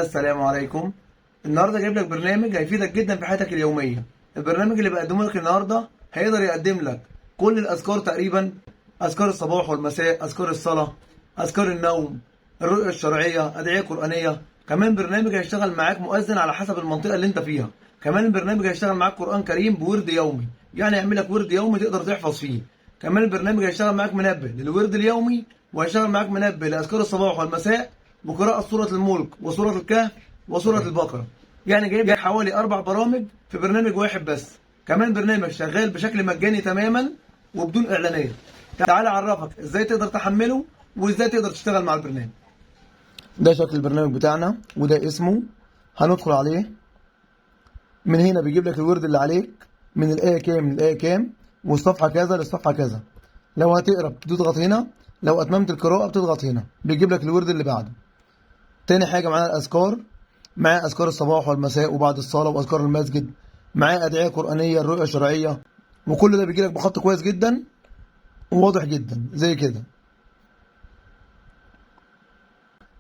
السلام عليكم. النهارده جايب لك برنامج هيفيدك جدا في حياتك اليوميه. البرنامج اللي بقدمه لك النهارده هيقدر يقدم لك كل الاذكار تقريبا، اذكار الصباح والمساء، اذكار الصلاه، اذكار النوم، الرؤيه الشرعيه، ادعيه قرانيه. كمان برنامج هيشتغل معاك مؤذن على حسب المنطقه اللي انت فيها. كمان البرنامج هيشتغل معاك قران كريم بورد يومي، يعني يعمل لك ورد يومي تقدر تحفظ فيه. كمان البرنامج هيشتغل معاك منبه للورد اليومي، وهيشتغل معاك منبه لاذكار الصباح والمساء، وقراءة سورة الملك وسورة الكهف وسورة البقرة. يعني جايب لك حوالي 4 برامج في برنامج واحد بس. كمان برنامج شغال بشكل مجاني تماما وبدون إعلانات. تعالى أعرفك إزاي تقدر تحمله وإزاي تقدر تشتغل مع البرنامج. ده شكل البرنامج بتاعنا وده اسمه. هندخل عليه. من هنا بيجيب لك الورد اللي عليك من الآية كام للآية كام، والصفحة كذا للصفحة كذا. لو هتقرا بتضغط هنا، لو أتممت القراءة بتضغط هنا، بيجيب لك الورد اللي بعده. تاني حاجة معانا الأذكار، معاه أذكار الصباح والمساء وبعد الصلاة وأذكار المسجد، معاه أدعية قرآنية، الرؤية الشرعية، وكل ده بيجيلك بخط كويس جدا وواضح جدا زي كده.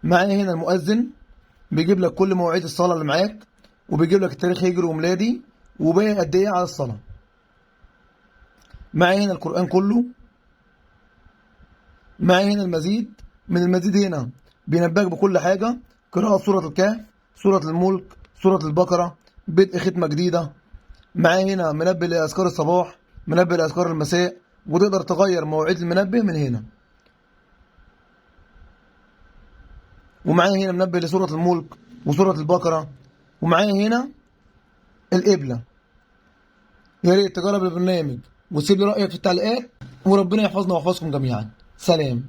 معايا هنا المؤذن بيجيب لك كل مواعيد الصلاة اللي معاك، وبيجيب لك التاريخ هجري وميلادي وباقي قد إيه على الصلاة. معايا هنا القرآن كله. معايا هنا المزيد. من المزيد هنا بينبهك بكل حاجة: قراءة سورة الكهف، سورة الملك، سورة البقرة، بدء ختمة جديدة. معايا هنا منبه لأذكار الصباح، منبه لأذكار المساء، وتقدر تغير مواعيد المنبه من هنا. ومعايا هنا منبه لسورة الملك وسورة البقرة. ومعايا هنا القبلة. يا ريت تجرب البرنامج وتسيب لي رأيك في التعليقات، وربنا يحفظنا ويحفظكم جميعا. سلام.